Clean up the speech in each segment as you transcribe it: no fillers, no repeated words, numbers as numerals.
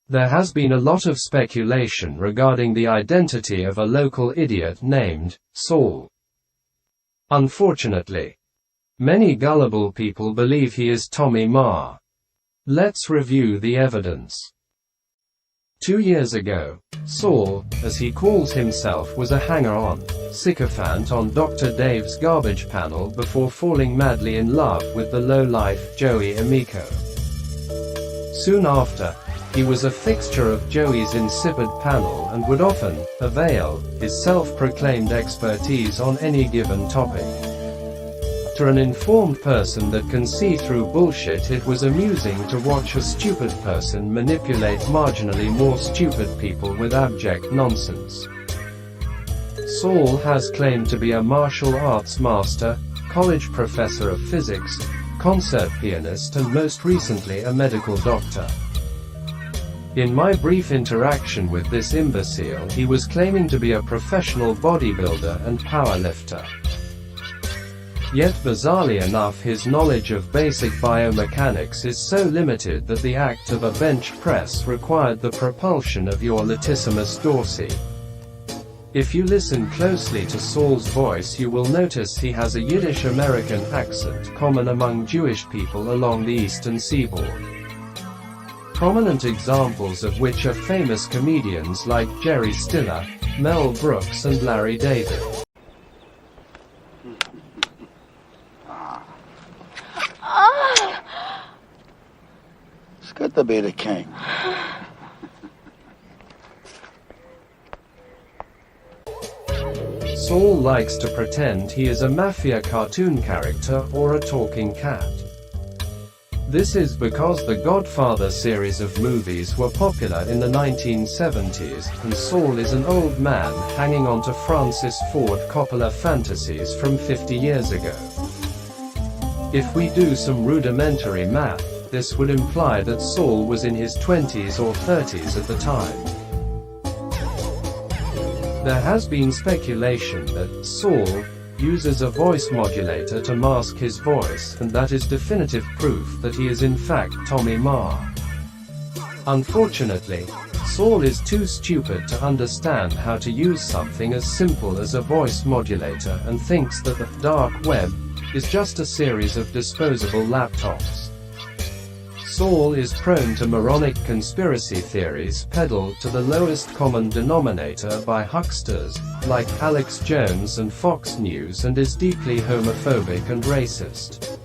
There has been a lot of speculation regarding the identity of a local idiot named Saul. Unfortunately, many gullible people believe he is Tommy Maher. Let's review the evidence. 2 years ago, Saul, as he calls himself, was a hanger-on sycophant on Dr. Dave's garbage panel before falling madly in love with the low-life Joey Amico. Soon after, he was a fixture of Joey's insipid panel and would often avail his self-proclaimed expertise on any given topic. To an informed person that can see through bullshit, it was amusing to watch a stupid person manipulate marginally more stupid people with abject nonsense. Saul has claimed to be a martial arts master, college professor of physics, concert pianist, and most recently a medical doctor. In my brief interaction with this imbecile, he was claiming to be a professional bodybuilder and powerlifter. Yet bizarrely enough, his knowledge of basic biomechanics is so limited that the act of a bench press required the propulsion of your latissimus dorsi. If you listen closely to Saul's voice, you will notice he has a Yiddish-American accent common among Jewish people along the eastern seaboard. Prominent examples of which are famous comedians like Jerry Stiller, Mel Brooks, and Larry David. It's good to be the king. Saul likes to pretend he is a mafia cartoon character or a talking cat. This is because the Godfather series of movies were popular in the 1970s, and Saul is an old man hanging on to Francis Ford Coppola fantasies from 50 years ago. If we do some rudimentary math, this would imply that Saul was in his 20s or 30s at the time. There has been speculation that Saul uses a voice modulator to mask his voice, and that is definitive proof that he is in fact Tommy Maher. Unfortunately, Saul is too stupid to understand how to use something as simple as a voice modulator and thinks that the dark web is just a series of disposable laptops. Saul is prone to moronic conspiracy theories peddled to the lowest common denominator by hucksters like Alex Jones and Fox News, and is deeply homophobic and racist.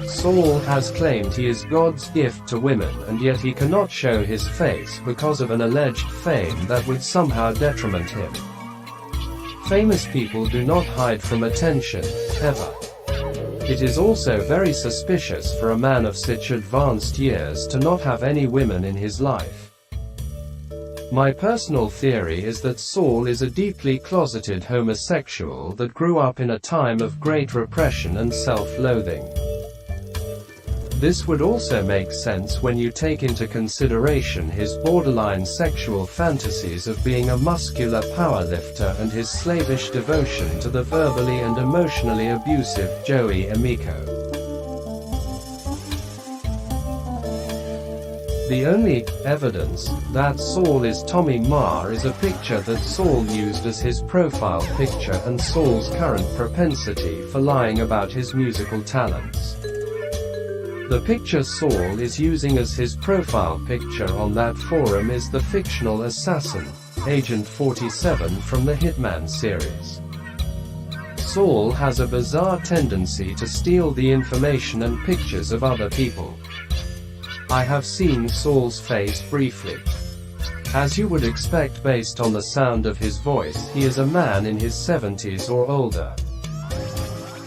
Saul has claimed he is God's gift to women, and yet he cannot show his face because of an alleged fame that would somehow detriment him. Famous people do not hide from attention, ever. It is also very suspicious for a man of such advanced years to not have any women in his life. My personal theory is that Saul is a deeply closeted homosexual that grew up in a time of great repression and self-loathing. This would also make sense when you take into consideration his borderline sexual fantasies of being a muscular powerlifter and his slavish devotion to the verbally and emotionally abusive Joey Amico. The only evidence that Saul is Tommy Maher is a picture that Saul used as his profile picture, and Saul's current propensity for lying about his musical talents. The picture Saul is using as his profile picture on that forum is the fictional assassin, Agent 47 from the Hitman series. Saul has a bizarre tendency to steal the information and pictures of other people. I have seen Saul's face briefly. As you would expect based on the sound of his voice, he is a man in his 70s or older.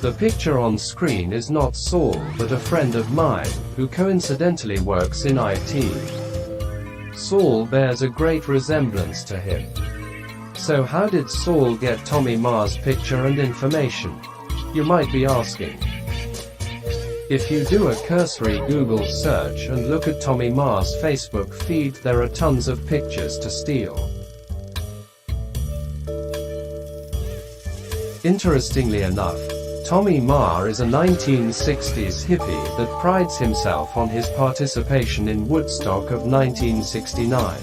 The picture on screen is not Saul but a friend of mine, who coincidentally works in IT. Saul bears a great resemblance to him. So how did Saul get Tommy Maher's picture and information? You might be asking. If you do a cursory Google search and look at Tommy Maher's Facebook feed, there are tons of pictures to steal. Interestingly enough, Tommy Maher is a 1960s hippie that prides himself on his participation in Woodstock of 1969.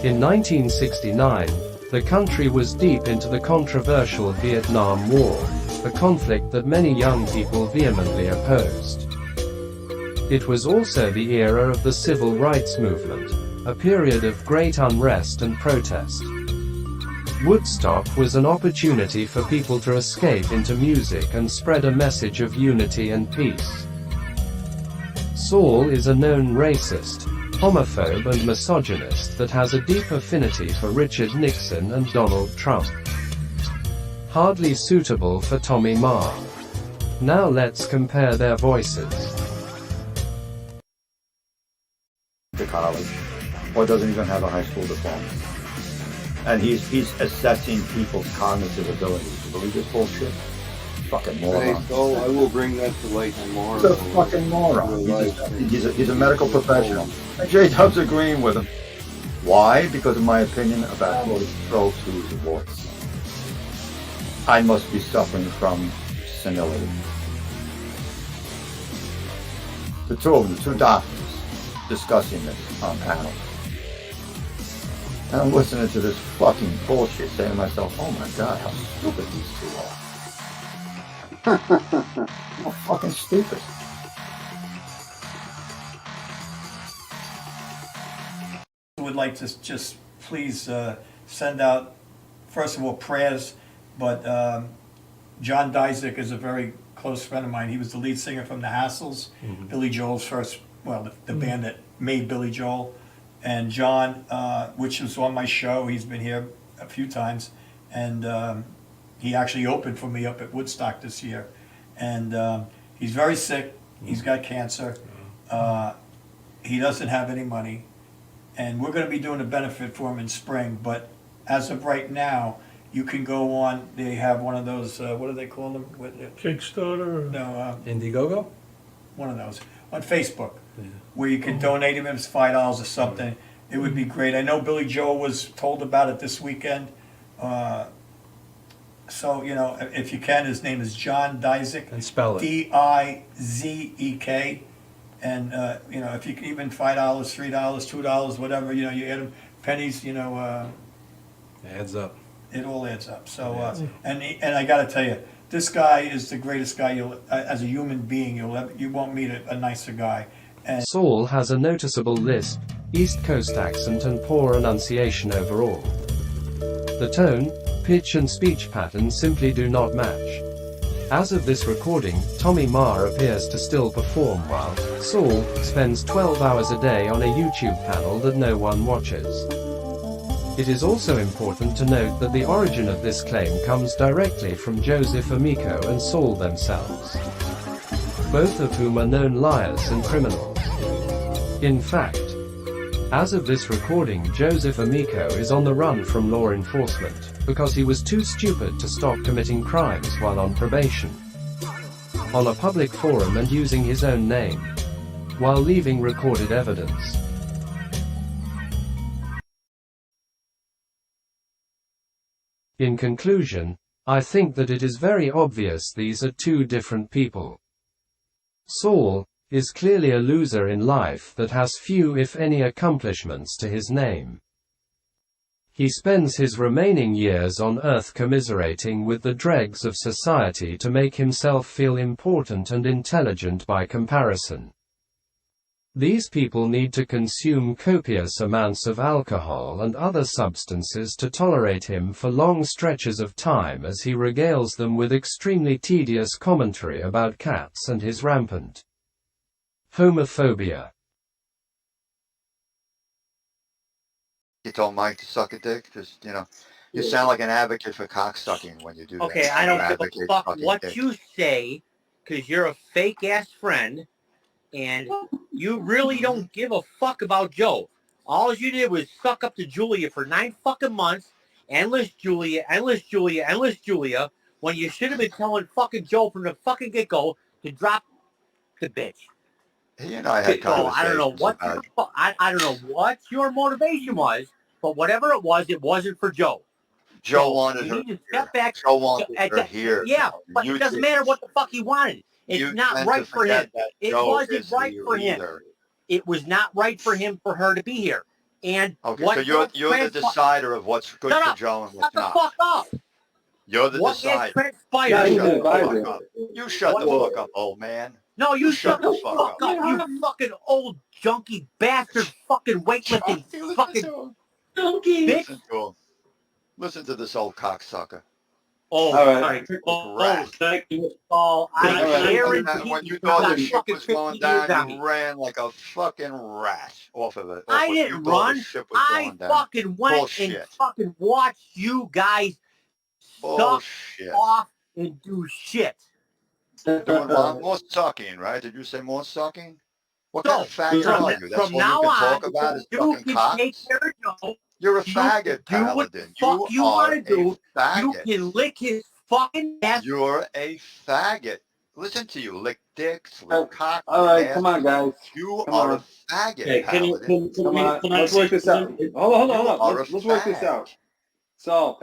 In 1969, the country was deep into the controversial Vietnam War, a conflict that many young people vehemently opposed. It was also the era of the civil rights movement, a period of great unrest and protest. Woodstock was an opportunity for people to escape into music and spread a message of unity and peace. Saul is a known racist, homophobe and misogynist that has a deep affinity for Richard Nixon and Donald Trump. Hardly suitable for Tommy Maher. Now let's compare their voices. To college, or doesn't even have a high school diploma. And he's assessing people's cognitive abilities. You believe this bullshit? Fucking moron. Hey, so I will bring that to light tomorrow. He's a fucking moron. He's a medical professional. And J-Dub's agreeing with him. Why? Because of my opinion about what is pro to his voice. I must be suffering from senility. The two of them, the two doctors, discussing this on panel. And I'm listening to this fucking bullshit, saying to myself, oh my god, how stupid these two are. How fucking stupid. Would like to just please send out, first of all, prayers, but John Disick is a very close friend of mine. He was the lead singer from the Hassles, Billy Joel's first, well, the band that made Billy Joel. And John, which was on my show, he's been here a few times, and he actually opened for me up at Woodstock this year. And he's very sick, he's got cancer, he doesn't have any money, and we're going to be doing a benefit for him in spring, but as of right now, you can go on, they have one of those, what do they call them? Kickstarter? No, Indiegogo? one of those, on Facebook. Where you can donate him, it's $5 or something. It would be great. I know Billy Joel was told about it this weekend. So, you know, if you can, his name is John Disick. And spell it. D-I-Z-E-K. And, you know, if you can even $5, $3, $2, whatever, you know, you add them pennies, you know. It adds up. It all adds up. So, and I got to tell you, this guy is the greatest guy you'll, as a human being, you won't meet a nicer guy. And Saul has a noticeable lisp, East Coast accent and poor enunciation overall. The tone, pitch and speech patterns simply do not match. As of this recording, Tommy Maher appears to still perform while Saul spends 12 hours a day on a YouTube panel that no one watches. It is also important to note that the origin of this claim comes directly from Joseph Amico and Saul themselves, both of whom are known liars and criminals. In fact, as of this recording, Joseph Amico is on the run from law enforcement, because he was too stupid to stop committing crimes while on probation, on a public forum and using his own name, while leaving recorded evidence. In conclusion, I think that it is very obvious these are two different people. Saul is clearly a loser in life that has few if any accomplishments to his name. He spends his remaining years on earth commiserating with the dregs of society to make himself feel important and intelligent by comparison. These people need to consume copious amounts of alcohol and other substances to tolerate him for long stretches of time as he regales them with extremely tedious commentary about cats and his rampant homophobia. You told Mike to suck a dick? Just, you know, you sound like an advocate for cocksucking when you do that. Okay, I don't give a fuck what you say, because you're a fake-ass friend, and you really don't give a fuck about Joe. All you did was suck up to Julia for 9 fucking months, endless Julia, endless Julia, endless Julia, when you should have been telling fucking Joe from the fucking get-go to drop the bitch. He and I had conversations. I don't know what I don't know what your motivation was, but whatever it was, it wasn't for Joe. Joe So wanted you her need to here. step back. Joe wanted her here. Yeah, but You it doesn't did. matter what the fuck he wanted. It's You not tend to right for him. forget that It Joe wasn't is right the for him. leader. It was not right for him for her to be here. And Okay, what so you're the decider of what's good Shut for up. Joe and Shut what's the not. fuck up. You're the What has decider. transpired? You shut the fuck advisor. up. You shut the fuck up, old man. No, you shut shut the fuck up, you fucking old junkie bastard, fucking weightlifting, fucking Donkey. bitch. Listen to him. Listen to this old cocksucker. Oh, All right. sorry. Oh, Rat. Thank you. Saul, I All right. guarantee When you you thought got the ship fucking was 50 going years down, on you me. ran like a fucking rat off of it. I You didn't thought run. the ship was I going down. fucking went and Bullshit. fucking watched you guys suck Bullshit. off and do shit. Doing more sucking, right? Did you say more sucking? What kind of So, faggot from, are you? That's from all you now can on, talk about is you sucking can cocks? take care of Joe. You're a You faggot, do what the Paladin. fuck you are want to do. You faggot. can lick his fucking ass. You're a faggot. Listen to you. Lick dicks, lick cocks. All right, ass. come on, guys. You Come are on. a faggot, Okay, can you Paladin. Come on. can I Let's work say this out. something? Hold on. You are Let's work this a fag. out. So.